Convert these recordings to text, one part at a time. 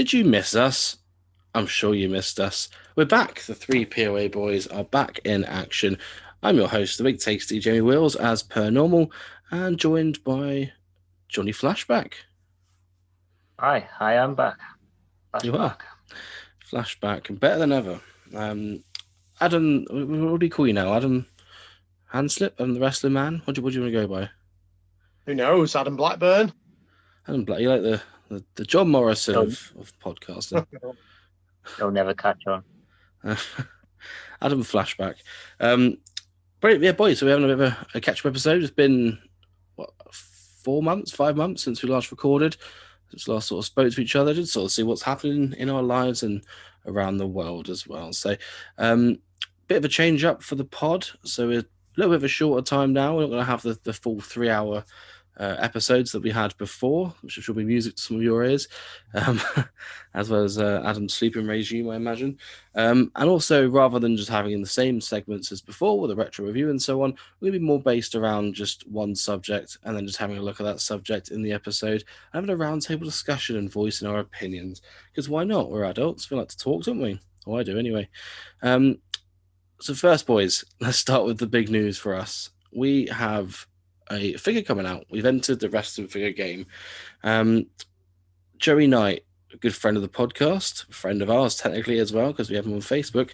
Did you miss us? I'm sure you missed us. We're back. The three POA boys are back in action. I'm your host, the big tasty Jamie Wills, as per normal, and joined by Jonny Flashback. Hi, I'm back. You are. Flashback. Flashback, better than ever. Adam, what do you call you now? Adam Handslip? I'm the wrestling man? What do you want to go by? Who knows? Adam Blackburn. Adam Black. You like the John Morrison You'll, of podcasting. you'll never catch on. Adam Flashback. But yeah, boys, so we're having a bit of a catch-up episode. It's been, 4 months, 5 months since we last recorded, since we last sort of spoke to each other, just sort of see what's happening in our lives and around the world as well. So, bit of a change up for the pod. So we're a little bit of a shorter time now. We're not going to have the full 3 hour episodes that we had before, which should be music to some of your ears, as well as Adam's sleeping regime, I imagine. And also, rather than just having the same segments as before with a retro review and so on, we're going to be more based around just one subject and then just having a look at that subject in the episode and having a roundtable discussion and voicing our opinions. Because why not? We're adults. We like to talk, don't we? Oh, I do anyway. So first, boys, let's start with the big news for us. We have a figure coming out. We've entered the wrestling figure game. Joey Knight, a good friend of the podcast, a friend of ours technically as well, because we have him on Facebook,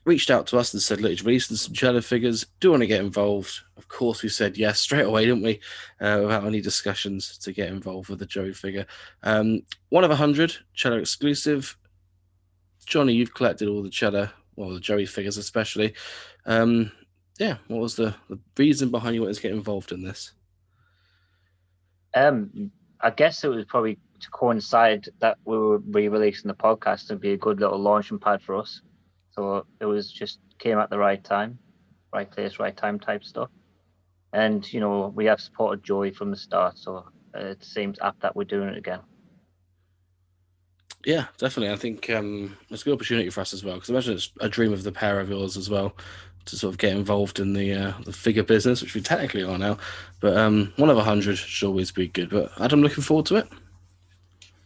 reached out to us and said, look, he's releasing some Chella figures. Do you want to get involved? Of course, we said yes straight away, didn't we? Without any discussions to get involved with the Joey figure. 1 of 100, Chella exclusive. Jonny, you've collected all the Chella, well, the Joey figures especially. Yeah, what was the reason behind you wanting to get involved in this? I guess it was probably to coincide that we were re-releasing the podcast and be a good little launching pad for us. So it was just came at the right time, right place, right time type stuff. And we have supported Joey from the start, so it seems apt that we're doing it again. Yeah, definitely. I think it's a good opportunity for us as well, because I imagine it's a dream of the pair of yours as well to sort of get involved in the figure business, which we technically are now. But 1 of 100 should always be good. But Adam, looking forward to it.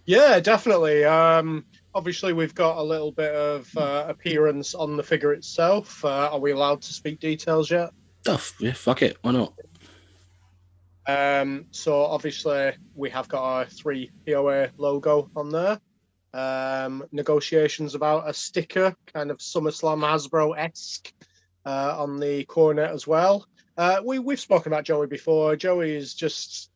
Yeah, definitely. Obviously, we've got a little bit of appearance on the figure itself. Are we allowed to speak details yet? Oh, yeah, fuck it. Why not? So obviously, we have got our 3 POA logo on there. Negotiations about a sticker, kind of SummerSlam Hasbro-esque, on the corner as well. We've spoken about Joey before. Joey is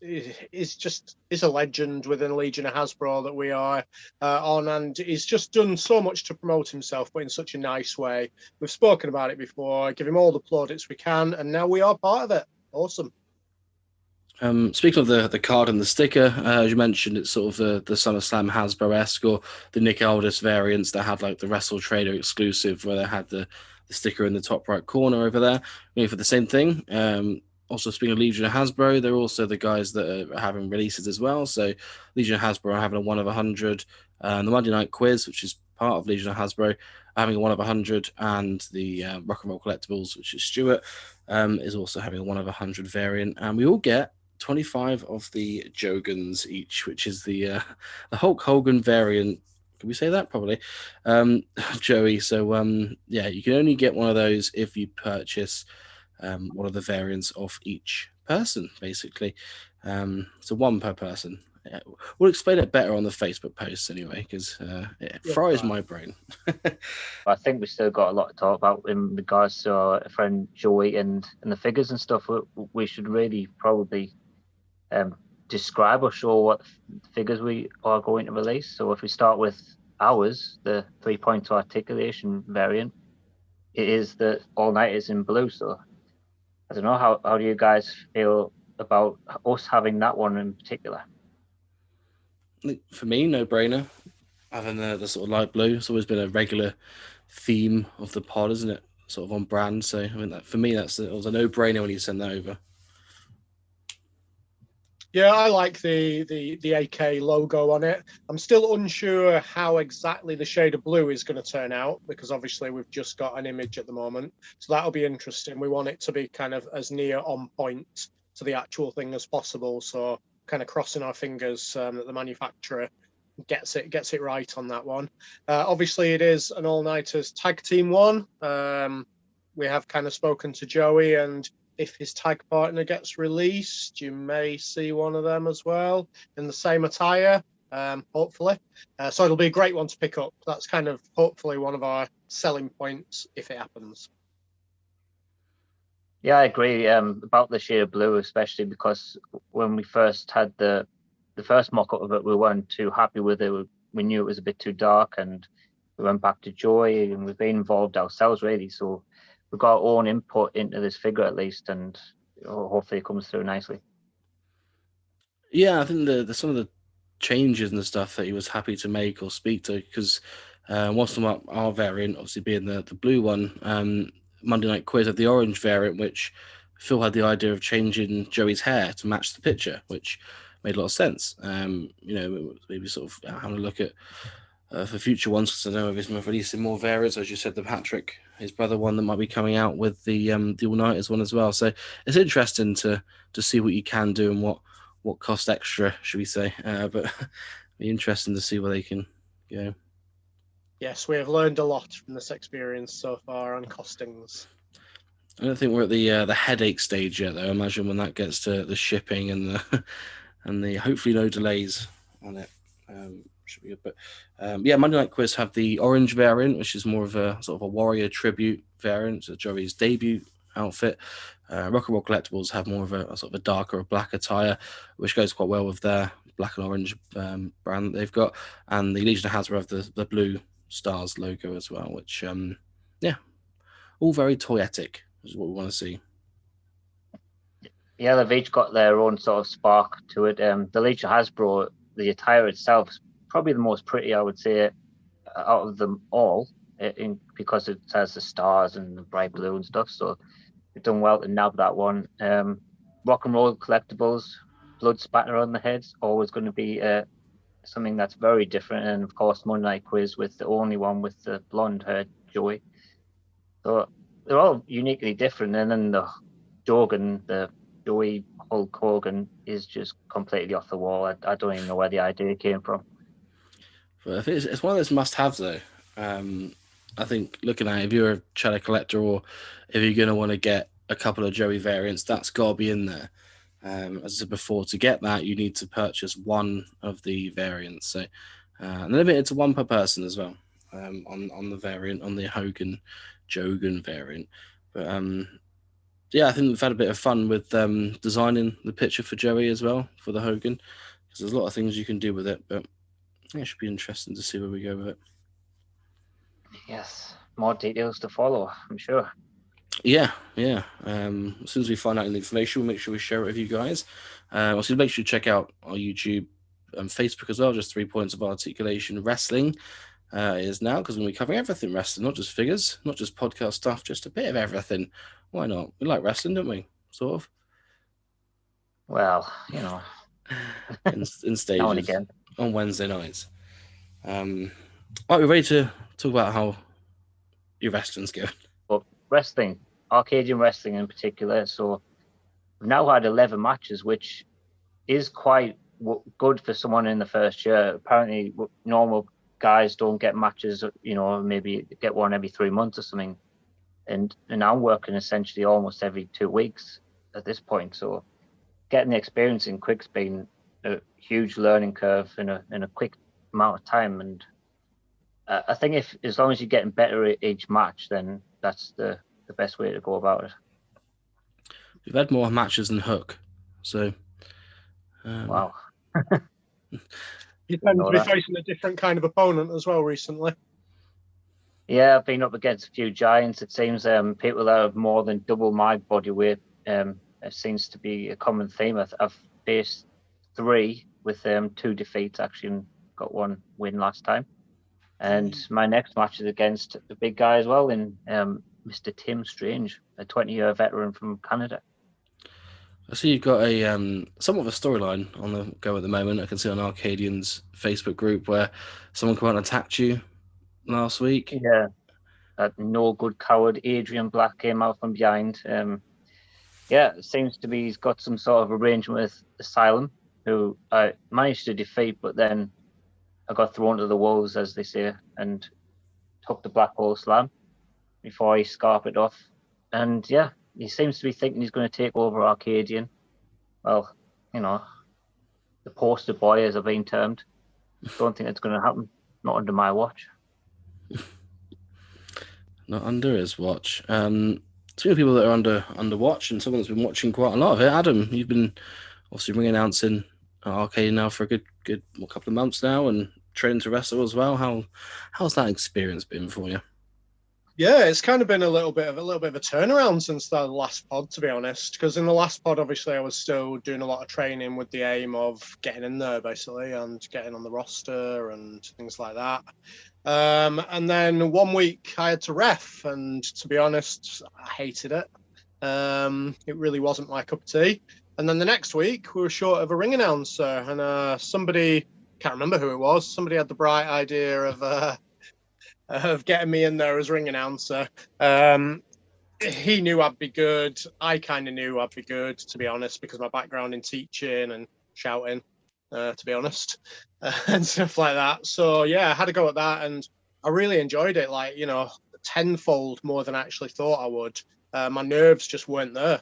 a legend within Legion of Hasbro that we are on, and he's just done so much to promote himself, but in such a nice way. We've spoken about it before. Give him all the plaudits we can, and now we are part of it. Awesome. Speaking of the card and the sticker, as you mentioned, it's sort of the SummerSlam Hasbro-esque or the Nick Aldis variants that had like the Wrestle Trader exclusive where they had the sticker in the top right corner over there. Maybe for the same thing. Also, speaking of Legion of Hasbro, they're also the guys that are having releases as well. So Legion of Hasbro are having a 1 of 100. The Monday Night Quiz, which is part of Legion of Hasbro, having a 1 of 100. And the Rock and Roll Collectibles, which is Stuart, is also having a 1 of 100 variant. And we all get 25 of the Jogans each, which is the Hulk Hogan variant. Can we say that? Probably. Joey. So, yeah, you can only get one of those if you purchase one of the variants of each person, basically. So 1 per person. Yeah. We'll explain it better on the Facebook post anyway, because it fries my brain. I think we still got a lot to talk about in regards to our friend Joey and the figures and stuff. We should really probably describe or show what figures we are going to release. So if we start with ours, the 3-point articulation variant, it is the All Night is in blue. So I don't know, how do you guys feel about us having that one in particular? For me, no brainer. Having the sort of light blue, it's always been a regular theme of the pod, isn't it? Sort of on brand. So I mean, for me, it was a no brainer when you send that over. Yeah, I like the AK logo on it. I'm still unsure how exactly the shade of blue is going to turn out, because obviously we've just got an image at the moment. So that'll be interesting. We want it to be kind of as near on point to the actual thing as possible. So kind of crossing our fingers that the manufacturer gets it right on that one. Obviously, it is an all-nighters tag team one. We have kind of spoken to Joey, and if his tag partner gets released, you may see one of them as well in the same attire, hopefully. So it'll be a great one to pick up. That's kind of hopefully one of our selling points if it happens. Yeah, I agree about the shade of blue, especially because when we first had the first mock-up of it, we weren't too happy with it. We knew it was a bit too dark, and we went back to Joy, and we've been involved ourselves, really. So we've got our own input into this figure, at least, and hopefully it comes through nicely. Yeah, I think the some of the changes and the stuff that he was happy to make or speak to, because whilst our variant, obviously being the blue one, Monday Night Quiz had the orange variant, which Phil had the idea of changing Joey's hair to match the picture, which made a lot of sense. Maybe sort of having a look at for future ones, because I know he's releasing more variants, as you said, the Patrick, his brother one that might be coming out with the all-nighters one as well. So it's interesting to see what you can do and what cost extra, should we say? But be interesting to see where they can go. Yes, we have learned a lot from this experience so far on costings. I don't think we're at the headache stage yet, though. Imagine when that gets to the shipping and the hopefully no delays on it. Should be good. But Monday Night Quiz have the orange variant, which is more of a sort of a warrior tribute variant, so Joey's debut outfit. Roll Collectibles have more of a sort of a darker or black attire, which goes quite well with their black and orange brand that they've got. And the Legion of Hasbro have the blue stars logo as well, which all very toyetic is what we want to see. Yeah, they've each got their own sort of spark to it. The Legion Hasbro, the attire itself is probably the most pretty, I would say, out of them all, because it has the stars and the bright blue and stuff. So they've done well to nab that one. Rock and Roll Collectibles, blood spatter on the heads, always going to be something that's very different. And of course, Monday Night Quiz with the only one with the blonde hair, Joey. So they're all uniquely different. And then the Jogan, the Joey Hulk Hogan, is just completely off the wall. I don't even know where the idea came from. But I think it's one of those must-haves, though. I think looking at it, if you're a Chella collector or if you're going to want to get a couple of Joey variants, that's got to be in there. As I said before, to get that, you need to purchase one of the variants. So, and limited to one per person as well on the variant, on the Jogan variant. But I think we've had a bit of fun with designing the picture for Joey as well, for the Hogan, because there's a lot of things you can do with it. But it should be interesting to see where we go with it. Yes, more details to follow, I'm sure. Yeah. As soon as we find out the information, we'll make sure we share it with you guys. Also, make sure you check out our YouTube and Facebook as well. Just 3 points of articulation wrestling is now, because we'll be covering everything wrestling, not just figures, not just podcast stuff, just a bit of everything. Why not? We like wrestling, don't we? Sort of. Well, in stages now and again on Wednesday nights. Right, we're ready to talk about how your wrestling's going. But wrestling, Arcadian wrestling in particular. So we've now had 11 matches, which is quite good for someone in the first year. Apparently, normal guys don't get matches, maybe get one every 3 months or something. And I'm working essentially almost every 2 weeks at this point. So getting the experience in quick's been a huge learning curve in a quick amount of time. And I think as long as you're getting better at each match, then that's the best way to go about it. We've had more matches than Hook, so wow. You tend to be facing a different kind of opponent as well recently. Yeah, I've been up against a few giants. It seems people that have more than double my body weight. It seems to be a common theme. I've faced 3 with 2 defeats, actually, and got 1 win last time. And my next match is against a big guy as well, in Mr. Tim Strange, a 20-year veteran from Canada. I see you've got a somewhat of a storyline on the go at the moment. I can see on Arcadian's Facebook group where someone came out and attacked you last week. Yeah, that no good coward Adrian Black came out from behind. It seems to be he's got some sort of arrangement with Asylum, who I managed to defeat, but then I got thrown to the wolves, as they say, and took the Black Hole Slam before he scarped it off. And yeah, he seems to be thinking he's going to take over Arcadian. Well, you know, the poster boy, as I've been termed. Don't think it's going to happen. Not under my watch. Not under his watch. Speaking of people that are under watch, and someone that's been watching quite a lot of it, Adam, you've been obviously ring announcing Arcade now for a good couple of months now, and training to wrestle as well. How's that experience been for you? Yeah, it's kind of been a little bit of a turnaround since the last pod, to be honest. Because in the last pod, obviously, I was still doing a lot of training with the aim of getting in there, basically, and getting on the roster and things like that. And then 1 week I had to ref, and to be honest, I hated it. It really wasn't my cup of tea. And then the next week we were short of a ring announcer, and somebody, can't remember who it was, somebody had the bright idea of getting me in there as ring announcer. He knew I'd be good. I kind of knew I'd be good, to be honest, because my background in teaching and shouting, to be honest, and stuff like that. So yeah, I had to go at that, and I really enjoyed it, like, you know, tenfold more than I actually thought I would. My nerves just weren't there,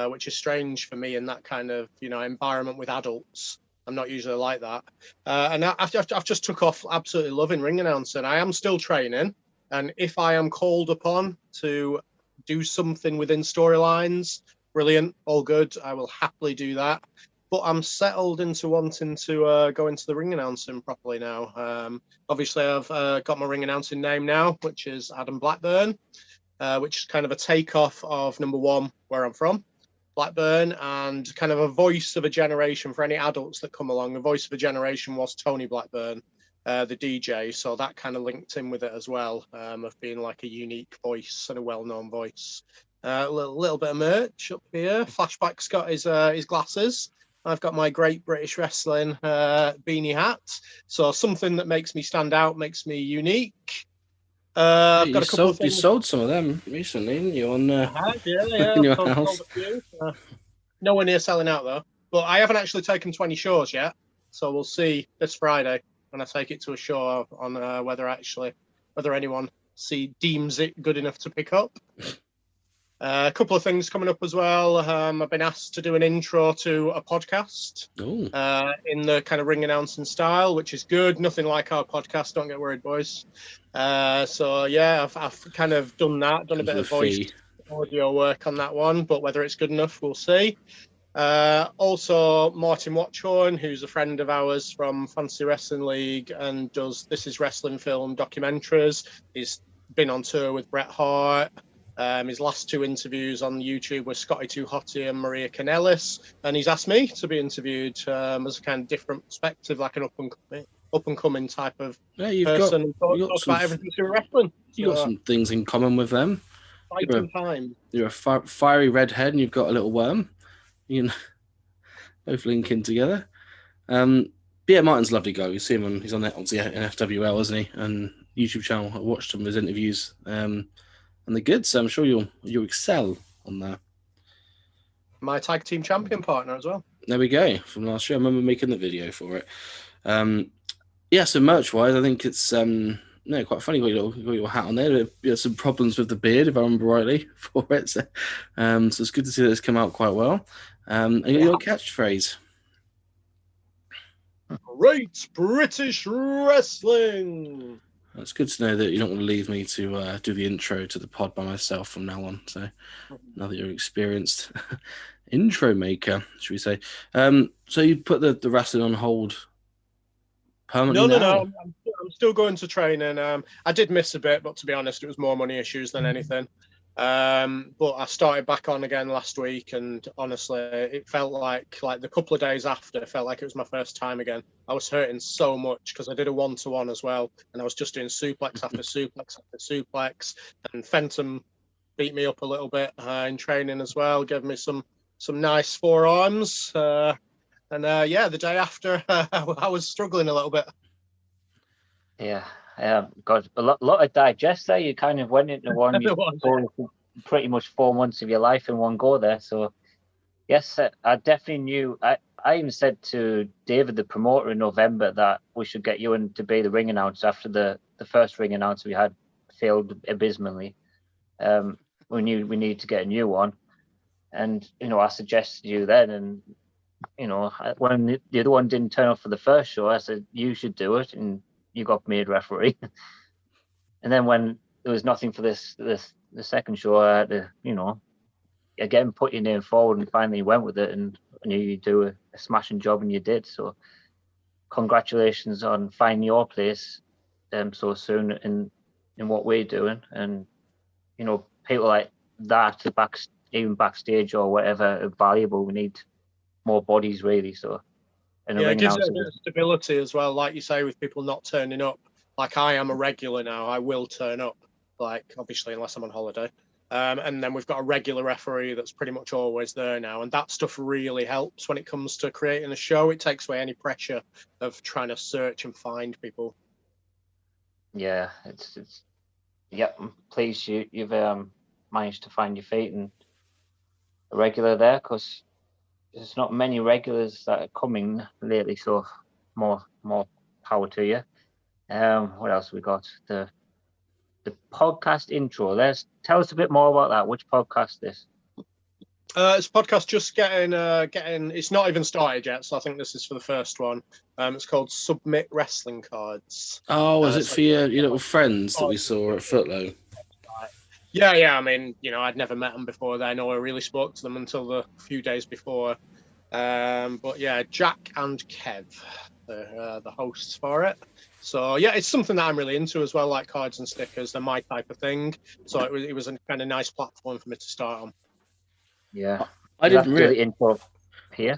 which is strange for me in that kind of, you know, environment with adults. I'm not usually like that. And I've just took off absolutely loving ring announcing. I am still training. And if I am called upon to do something within storylines, brilliant, all good. I will happily do that. But I'm settled into wanting to go into the ring announcing properly now. Obviously, I've got my ring announcing name now, which is Adam Blackburn, which is kind of a takeoff of number one, where I'm from. Blackburn, and kind of a voice of a generation for any adults that come along. The voice of a generation was Tony Blackburn, the DJ, so that kind of linked in with it as well, of being like a unique voice and a well-known voice. A little bit of merch up here. Flashback's got his glasses. I've got my Great British Wrestling beanie hat, so something that makes me stand out, makes me unique. I've got a couple of things. You sold some of them recently, didn't you? On yeah, in your sold house. a few. Nowhere near selling out though. But I haven't actually taken 20 shows yet, so we'll see this Friday when I take it to a show on whether anyone deems it good enough to pick up. A couple of things coming up as well. I've been asked to do an intro to a podcast in the kind of ring announcing style, which is good. Nothing like our podcast. Don't get worried, boys. So yeah, I've kind of done that. Done a bit of voice audio work on that one, but whether it's good enough, we'll see. Also, Martin Watchorn, who's a friend of ours from Fantasy Wrestling League and does This Is Wrestling film documentaries. He's been on tour with Bret Hart. His last two interviews on YouTube were Scotty Too Hottie and Maria Kanellis, and he's asked me to be interviewed as a kind of different perspective, like an up and coming type of person. Talk about everything through wrestling. You got some things in common with them. You're a fiery redhead, and you've got a little worm. You know, both linking together. Yeah, Martin's a lovely guy. You see him he's on obviously in FWL, isn't he? And YouTube channel. I watched some of his interviews. And they're good, so I'm sure you'll excel on that. My tag team champion partner as well. There we go, from last year. I remember making the video for it. Yeah, so merch-wise, I think it's quite funny. You got your hat on there. You had some problems with the beard, if I remember rightly, for it. So it's good to see that it's come out quite well. And your catchphrase. Great British Wrestling. It's good to know that you don't want to leave me to do the intro to the pod by myself from now on. So now that you're an experienced intro maker, should we say? So you put the wrestling on hold permanently? No. I'm still going to training. I did miss a bit, but to be honest, it was more money issues than anything. But I started back on again last week, and honestly, it felt like the couple of days after, it felt like it was my first time again. I was hurting so much because I did a 1-to-1 as well, and I was just doing suplex after suplex after suplex, and Fenton beat me up a little bit in training as well, gave me some nice forearms, the day after I was struggling a little bit. Yeah. Got a lot of digest there. You kind of went into one, pretty much 4 months of your life in one go there. So, yes, I definitely knew. I I even said to David, the promoter, in November that we should get you in to be the ring announcer after the first ring announcer we had failed abysmally. We knew we needed to get a new one. And, I suggested you then. And, when the other one didn't turn up for the first show, I said, you should do it. And you got made referee. And then when there was nothing for the second show, I had to, again, put your name forward, and finally went with it. And I knew you'd do a smashing job, and you did. So congratulations on finding your place so soon in what we're doing. And, people like that, even backstage or whatever, are valuable. We need more bodies, really. So, it gives it a bit of stability as well. Like you say, with people not turning up. Like, I am a regular now. I will turn up, like, obviously, unless I'm on holiday. And then we've got a regular referee that's pretty much always there now. And that stuff really helps when it comes to creating a show. It takes away any pressure of trying to search and find people. Yeah, it's I'm pleased you've managed to find your feet and a regular there, because there's not many regulars that are coming lately. So more power to you. What else we got? The podcast intro. Tell us a bit more about that. Which podcast this? It's a podcast just getting. It's not even started yet, so I think this is for the first one. It's called Submit Wrestling Cards. Oh, is it for your little friends that we saw at FTLOW? Yeah. I mean, I'd never met them before then, or really spoke to them until the few days before. But yeah, Jack and Kev, the hosts for it. So yeah, it's something that I'm really into as well, like cards and stickers. They're my type of thing. So it was a kind of nice platform for me to start on. Yeah, I didn't really intro here.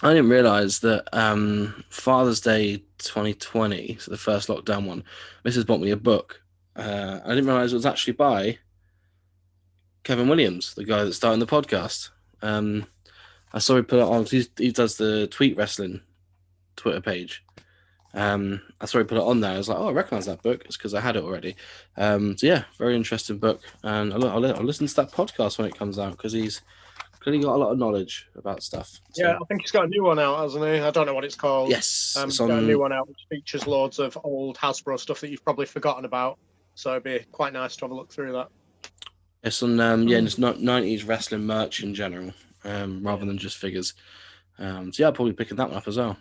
I didn't realise that Father's Day 2020, so the first lockdown one, Mrs. bought me a book. I didn't realise it was actually by Kevin Williams, the guy that's starting the podcast. I saw he put it on. He does the Tweet Wrestling Twitter page. I saw he put it on there. I was like, oh, I recognise that book. It's because I had it already. So yeah, very interesting book. And I'll listen to that podcast when it comes out, because he's clearly got a lot of knowledge about stuff. So. Yeah, I think he's got a new one out, hasn't he? I don't know what it's called. Yes. He's got a new one out which features loads of old Hasbro stuff that you've probably forgotten about. So it'd be quite nice to have a look through that. It's on it's not 90s wrestling merch in general, rather than just figures. So yeah, I'll probably picking that one up as well.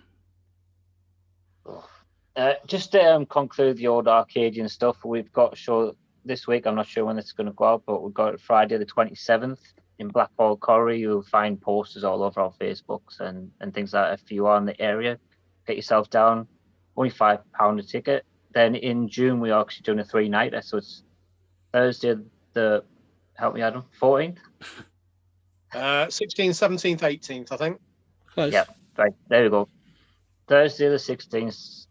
Just to conclude the old Arcadian stuff, we've got a show this week. I'm not sure when it's going to go out, but we've got it Friday the 27th in Blackburn Quarry. You'll find posters all over our Facebooks and things like that. If you are in the area, get yourself down. Only £5 a ticket. Then in June, we are actually doing a 3-nighter. So it's Thursday, help me, Adam, 14th? 16th, 17th, 18th, I think. Close. Yeah, right. There we go. Thursday the 16th,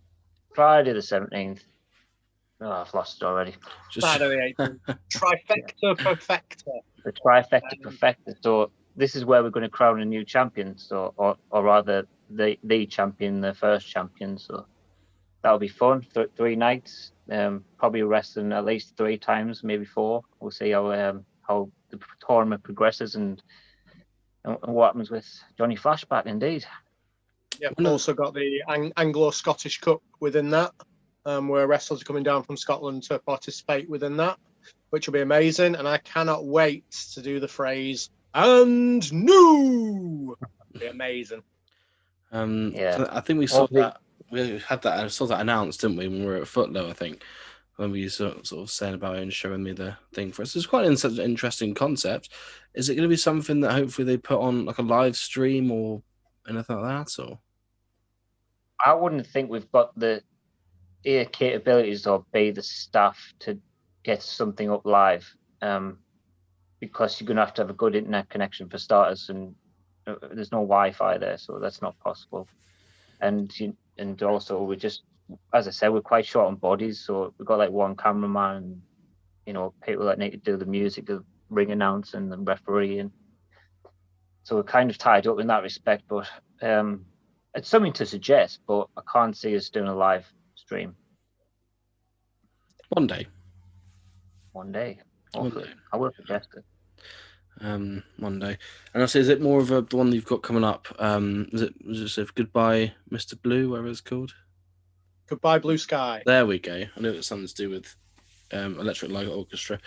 Friday the 17th. Oh, I've lost it already. Friday the 18th. Trifecta perfecta. The trifecta perfecta. So this is where we're going to crown a new champion. So, or rather, the champion, the first champion. So that'll be fun. 3 nights. Probably wrestling at least 3 times, maybe 4. We'll see how the tournament progresses and what happens with Jonny Flashback. Indeed. Yeah, we've also got the Anglo-Scottish Cup within that, where wrestlers are coming down from Scotland to participate within that, which will be amazing. And I cannot wait to do the phrase "and new." It'll be amazing. So I think we saw that. We had that. I saw that announced, didn't we, when we were at FTLOW? I think when we sort of saying about it and showing me the thing for us. It's quite an interesting concept. Is it going to be something that hopefully they put on like a live stream or anything like that? Or I wouldn't think we've got the capabilities or the staff to get something up live, because you're going to have a good internet connection for starters, and there's no Wi-Fi there, so that's not possible. And also we're just, as I said, we're quite short on bodies, so we've got like one cameraman, and people that need to do the music, the ring announce, and the referee, and so we're kind of tied up in that respect. But it's something to suggest, but I can't see us doing a live stream. One day. Hopefully. I will suggest it. Monday. And I say, is it more of the one that you've got coming up? Is it Goodbye, Mr. Blue, whatever it's called? Goodbye Blue Sky. There we go. I know it's something to do with Electric Light Orchestra.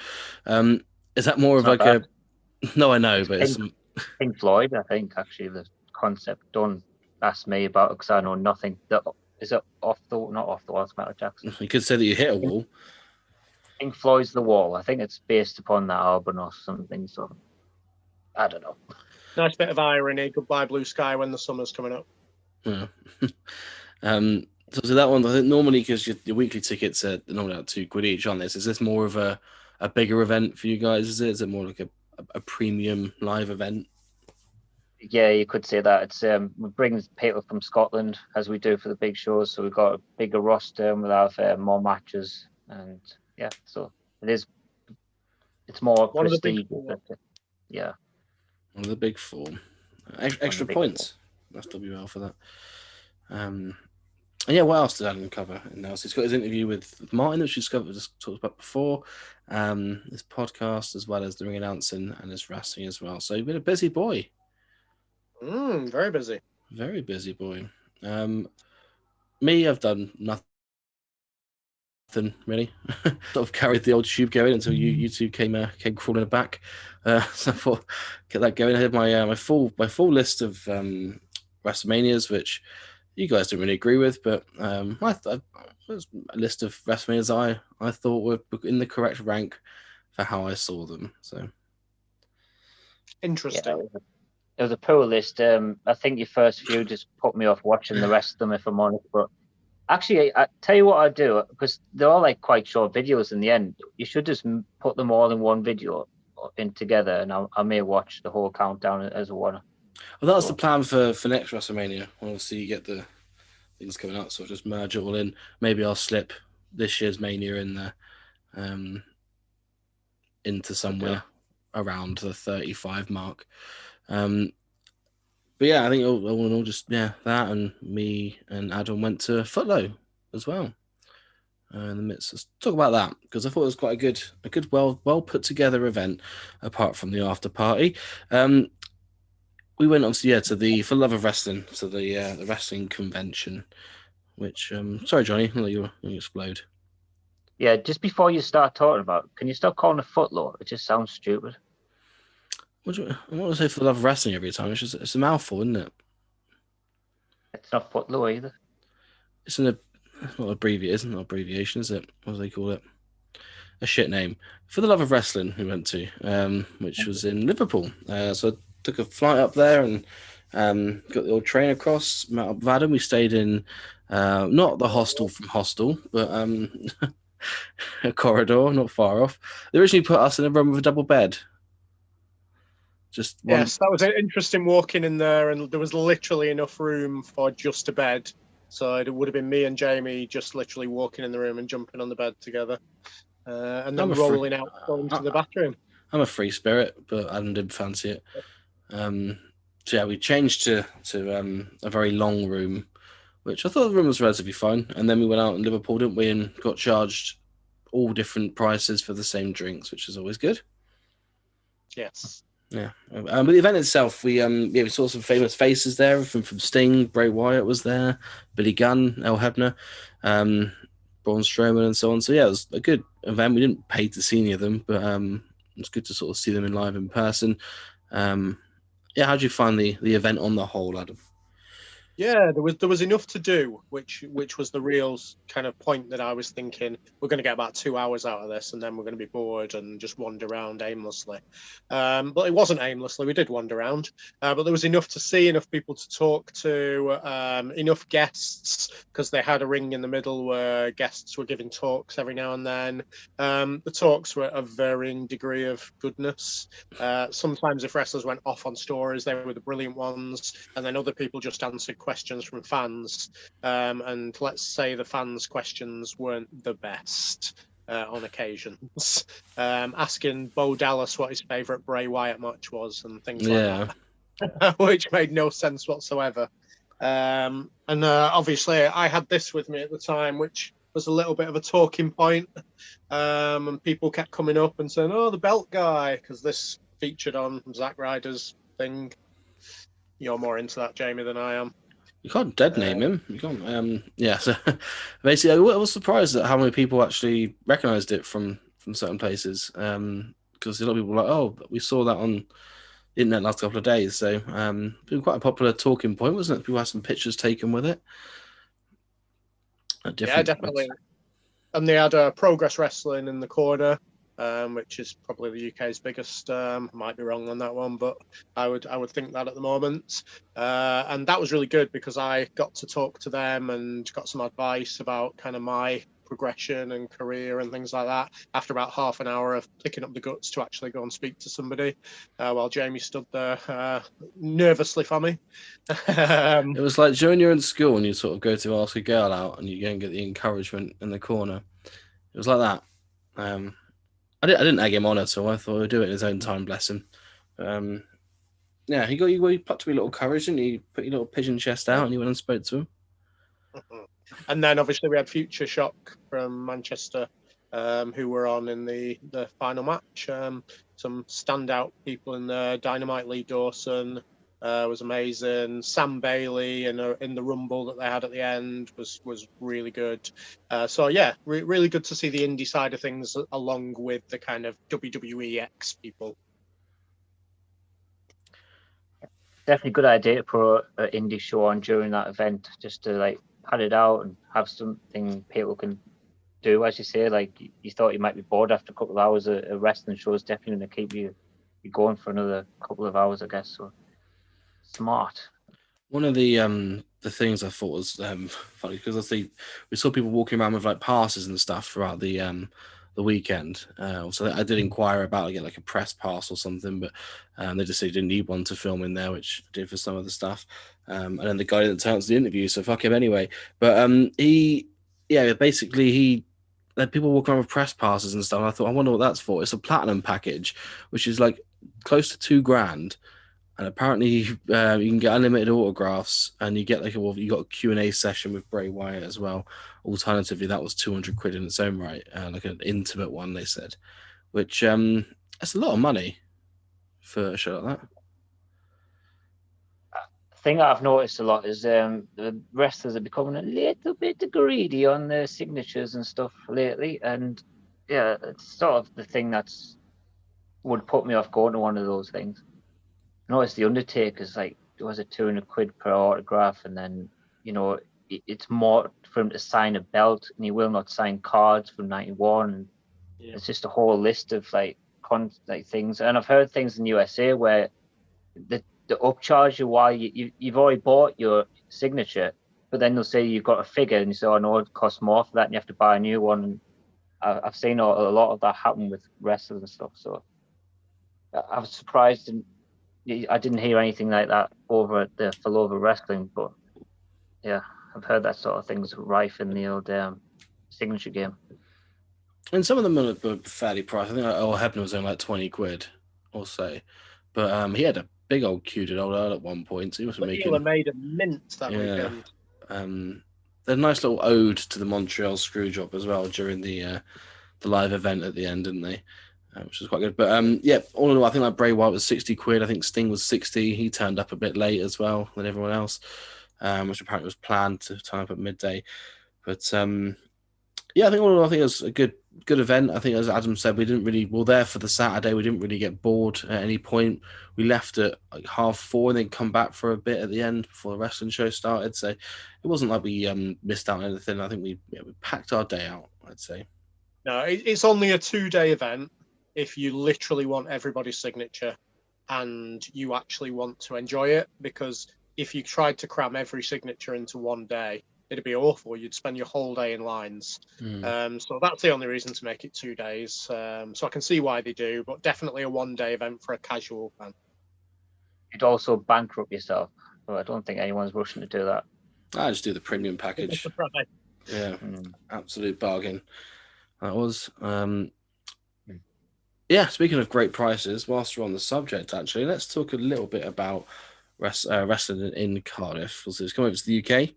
Is that more It's of like not a? No, I know, but it's Pink Floyd, I think, actually, the concept. Don't ask me about it because I know nothing. Is it not off the wall, it's Michael Jackson. You could say that you hit a wall. Pink Floyd's The Wall. I think it's based upon that album or something. So I don't know. Nice bit of irony. Goodbye Blue Sky when the summer's coming up. Yeah. So that one, I think normally because your weekly tickets are normally about £2 each on this. Is this more of a bigger event for you guys? Is it more like a premium live event? Yeah, you could say that. It's we bring people from Scotland as we do for the big shows, so we've got a bigger roster and we'll have more matches, and yeah, so it's more One of the big prestige. Yeah, One of the big four. Extra points. That's WL for that. And yeah, what else did Adam cover? And now he's got his interview with Martin, which we just talked about before. His podcast, as well as the ring announcing and his wrestling as well. So he's been a busy boy. Very busy. Very busy boy. Me, I've done nothing really. Sort of carried the old tube going until you two came crawling back. So I thought get that going. I had my full list of WrestleManias, which you guys don't really agree with, but it was a list of WrestleManias I thought were in the correct rank for how I saw them. So interesting. Yeah, it was a poor list. I think your first few just put me off watching the rest of them, if I'm honest. But actually, I tell you what I do, because they're all like quite short videos in the end. You should just put them all in one video in together, and I may watch the whole countdown as one. Well, that's the plan for next WrestleMania. Obviously, you get the things coming out, so I'll just merge it all in. Maybe I'll slip this year's Mania in there into somewhere around the 35 mark. But yeah, I think all in all, just that, and me and Adam went to FTLOW as well. In the midst, let's talk about that, because I thought it was quite a good, well put together event. Apart from the after party, we went obviously to the For Love of Wrestling, so the wrestling convention. Which sorry, Jonny, I'll let you explode. Yeah, just before you start talking about, can you stop calling it FTLOW? It just sounds stupid. I want to say For Love of Wrestling every time. It's a mouthful, isn't it? It's not FTLOW either. It's not an abbreviation, is it? What do they call it? A shit name. For the Love of Wrestling, we went to, which was in Liverpool. So I took a flight up there and got the old train across. Met up with Adam. We stayed in not the hostel from Hostel, but a corridor not far off. They originally put us in a room with a double bed. Yes, that was interesting walking in there, and there was literally enough room for just a bed. So it would have been me and Jamie just literally walking in the room and jumping on the bed together, and then rolling out going to the bathroom. I'm a free spirit, but Adam didn't fancy it. So yeah, we changed to a very long room, which I thought the room was relatively fine. And then we went out in Liverpool, didn't we, and got charged all different prices for the same drinks, which is always good. Yes. Yeah, but the event itself, we saw some famous faces there from Sting, Bray Wyatt was there, Billy Gunn, El Hebner, Braun Strowman, and so on. So yeah, it was a good event. We didn't pay to see any of them, but it was good to sort of see them live in person. Yeah, how did you find the event on the whole, Adam? Yeah, there was enough to do, which was the real kind of point that I was thinking. We're going to get about 2 hours out of this, and then we're going to be bored and just wander around aimlessly. But it wasn't aimlessly. We did wander around, but there was enough to see, enough people to talk to, enough guests, because they had a ring in the middle where guests were giving talks every now and then. The talks were of varying degree of goodness. Sometimes if wrestlers went off on stories, they were the brilliant ones, and then other people just answered questions from fans, and let's say the fans' questions weren't the best on occasions. Asking Bo Dallas what his favourite Bray Wyatt match was and things like that, which made no sense whatsoever. And obviously I had this with me at the time, which was a little bit of a talking point, and people kept coming up and saying, "Oh, the belt guy," because this featured on Zack Ryder's thing. You're more into that, Jamie, than I am. You can't dead name him. You can't. Yeah. So basically, I was surprised at how many people actually recognised it from certain places. Because a lot of people were like, "Oh, we saw that on the internet last couple of days." So, been quite a popular talking point, wasn't it? People had some pictures taken with it. Yeah, definitely. And they had Progress Wrestling in the corner, which is probably the UK's biggest. Might be wrong on that one, but I would think that at the moment. And that was really good because I got to talk to them and got some advice about kind of my progression and career and things like that after about half an hour of picking up the guts to actually go and speak to somebody while Jamie stood there nervously for me. It was like when you're in school and you sort of go to ask a girl out and you go and get the encouragement in the corner. It was like that. I didn't egg him on at all. I thought he'd do it in his own time, bless him. Yeah, he plucked a little courage and he put your little pigeon chest out and you went and spoke to him. And then obviously we had Future Shock from Manchester, who were on in the final match. Some standout people in there. Dynamite Lee Dawson was amazing. Sam Bailey in the Rumble that they had at the end was really good. So yeah, really good to see the indie side of things along with the kind of WWE X people. Definitely a good idea to put an indie show on during that event, just to like pad it out and have something people can do. As you say, like you thought you might be bored after a couple of hours. A wrestling show is definitely going to keep you going for another couple of hours, I guess. So smart. One of the things I thought was funny because we saw people walking around with like passes and stuff throughout the weekend. So I did inquire about like a press pass or something, but they just said you didn't need one to film in there, which I did for some of the stuff. And then the guy didn't turn up to the interview, so fuck him anyway. But he had people walking around with press passes and stuff. And I thought, I wonder what that's for. It's a platinum package, which is like close to $2,000. And apparently, you can get unlimited autographs, and you get you got a Q&A session with Bray Wyatt as well. Alternatively, that was £200 in its own right, like an intimate one, they said, which that's a lot of money for a show like that. The thing I've noticed a lot is the wrestlers are becoming a little bit greedy on their signatures and stuff lately, and yeah, it's sort of the thing that's would put me off going to one of those things. I noticed the Undertaker's like, was it £200 per autograph, and then it's more for him to sign a belt, and he will not sign cards from '91. And it's just a whole list of like things. And I've heard things in the USA where the upcharge you while you've already bought your signature, but then they'll say you've got a figure, and you say, "Oh no, it costs more for that," and you have to buy a new one. And I've seen a lot of that happen with wrestlers and stuff. So I was surprised, and I didn't hear anything like that over at the FTLOW Wrestling, but yeah, I've heard that sort of thing's rife in the old signature game. And some of them are fairly priced. I think Earl Hebner was only like £20 or so, but he had a big old queue to old Earl at one point. So he must be making. Made a mint that weekend. They had a nice little ode to the Montreal Screwjob as well during the live event at the end, didn't they? Which was quite good. But all in all, I think like Bray Wyatt was £60. I think Sting was 60. He turned up a bit late as well than everyone else, which apparently was planned to turn up at midday. But I think all in all, I think it was a good event. I think, as Adam said, we're there for the Saturday. We didn't really get bored at any point. We left at like 4:30 and then come back for a bit at the end before the wrestling show started. So it wasn't like we missed out on anything. I think we packed our day out, I'd say. No, it's only a 2-day event. If you literally want everybody's signature and you actually want to enjoy it, because if you tried to cram every signature into one day, it'd be awful. You'd spend your whole day in lines. So that's the only reason to make it 2 days. So I can see why they do, but definitely a 1-day event for a casual fan. You'd also bankrupt yourself. Well, I don't think anyone's rushing to do that. I just do the premium package. Right. Yeah, absolute bargain. That was. Yeah, speaking of great prices, whilst we're on the subject, actually, let's talk a little bit about wrestling in Cardiff. It's come over to the UK.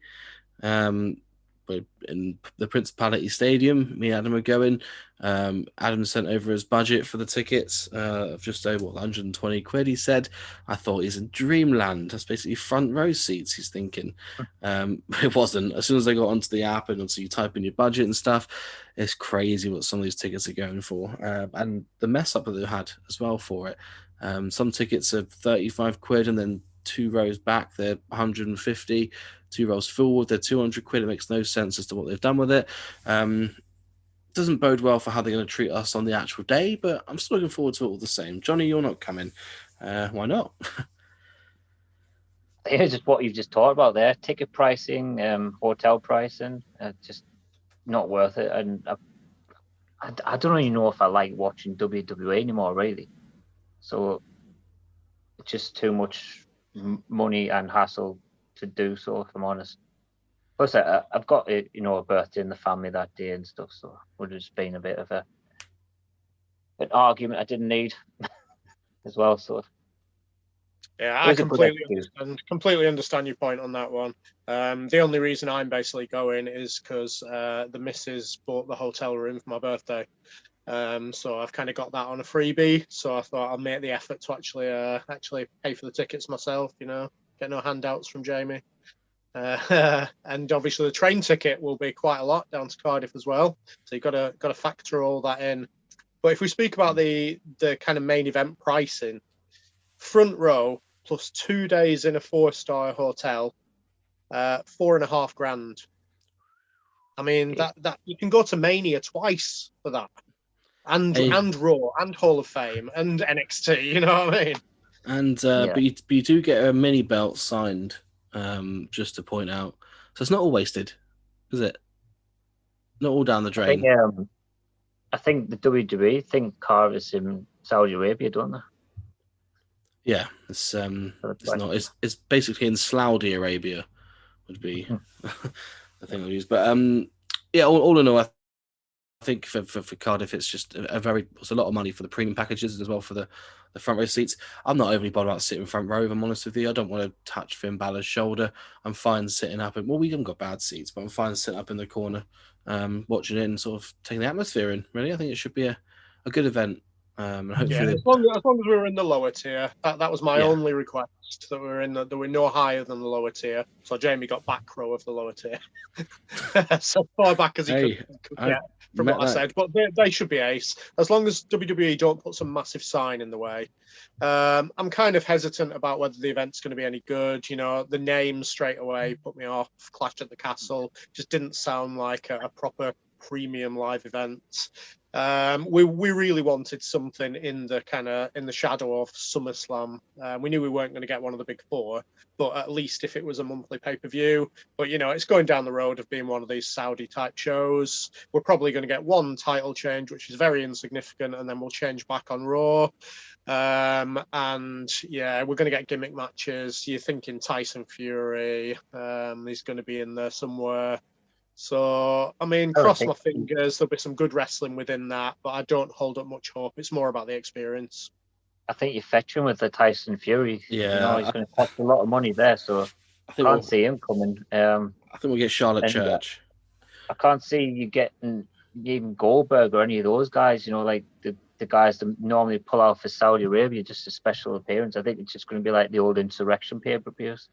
in the Principality Stadium. Me and Adam are going. Adam sent over his budget for the tickets of just over 120 quid. He said, I thought he's in dreamland. That's basically front row seats, he's thinking. It wasn't. As soon as I got onto the app and so you type in your budget and stuff, it's crazy what some of these tickets are going for. And the mess up that they had as well for it. Some tickets are 35 quid and then 2 rows back they're 150, 2 rows forward they're 200 quid. It makes no sense as to what they've done with it. Doesn't bode well for how they're going to treat us on the actual day, but I'm still looking forward to it all the same. Jonny, you're not coming. Why not? It's just what you've just talked about there. Ticket pricing, hotel pricing, just not worth it. And I don't even know if I like watching WWE anymore, really. So it's just too much money and hassle to do so, if I'm honest. Plus, I've got a birthday in the family that day and stuff, so it would have just been a bit of an argument I didn't need as well. So yeah, I completely understand your point on that one. The only reason I'm basically going is because the missus bought the hotel room for my birthday. So I've kind of got that on a freebie. So I thought I'll make the effort to actually pay for the tickets myself. Get no handouts from Jamie. And obviously the train ticket will be quite a lot down to Cardiff as well. So you've got to factor all that in. But if we speak about the kind of main event pricing, front row plus 2 days in a 4-star hotel, 4.5 grand. I mean that you can go to Mania twice for that. And Raw and Hall of Fame and NXT, you know what I mean? And but you do get a mini belt signed, just to point out. So it's not all wasted, is it? Not all down the drain. I think the WWE think Cardiff's in Saudi Arabia, don't they? Yeah, it's not. It's basically in Saudi Arabia, would be the thing I'll use. But all in all, I think for Cardiff, it's just it's a lot of money for the premium packages as well for the front row seats. I'm not overly bothered about sitting front row, if I'm honest with you. I don't want to touch Finn Balor's shoulder. I'm fine sitting up. We haven't got bad seats, but I'm fine sitting up in the corner, watching it and sort of taking the atmosphere in. Really, I think it should be a good event. And hopefully, as long as we were in the lower tier, that was my only request. That we're no higher than the lower tier. So Jamie got back row of the lower tier, so far back as he could get from what I said. But they should be ace as long as WWE don't put some massive sign in the way. I'm kind of hesitant about whether the event's going to be any good. The name straight away put me off. Clash at the Castle just didn't sound like a proper premium live event. We really wanted something in the shadow of SummerSlam. We knew we weren't going to get one of the big four, but at least if it was a monthly pay-per-view. But it's going down the road of being one of these Saudi type shows. We're probably going to get one title change, which is very insignificant, and then we'll change back on Raw. And we're going to get gimmick matches. You're thinking Tyson Fury, he's going to be in there somewhere. So, I mean, cross my fingers, there'll be some good wrestling within that, but I don't hold up much hope. It's more about the experience. I think you're fetching with the Tyson Fury. Yeah. He's going to cost a lot of money there, so I can't see him coming. I think we'll get Charlotte Church. I can't see you getting even Goldberg or any of those guys, like the guys that normally pull out for Saudi Arabia, just a special appearance. I think it's just going to be like the old Insurrection pay-per-views.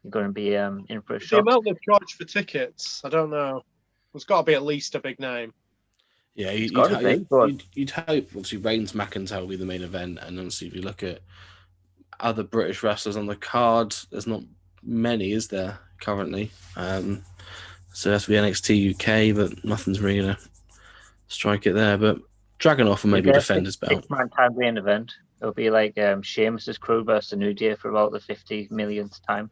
You're going to be in for a shot. The amount they've charged for tickets, I don't know. There's got to be at least a big name. Yeah, you'd hope, obviously, Reigns McIntyre will be the main event. And obviously, if you look at other British wrestlers on the card, there's not many, is there, currently? So that's the NXT UK, but nothing's really going to strike it there. But Dragunov will maybe defend his belt. 6-man tag main event. It'll be like Sheamus's crew versus the New Day for about the 50 millionth time.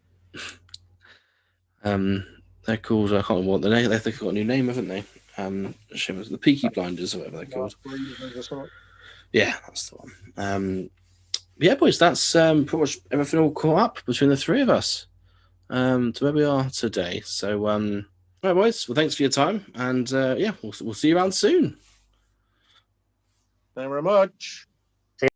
They're called, I can't remember what the name, they've got a new name, haven't they? The Peaky Blinders or whatever they're called. Yeah, that's the one. Yeah, boys, that's pretty much everything all caught up between the three of us to where we are today. So, all right, boys, well, thanks for your time, and we'll see you around soon. Thank you very much.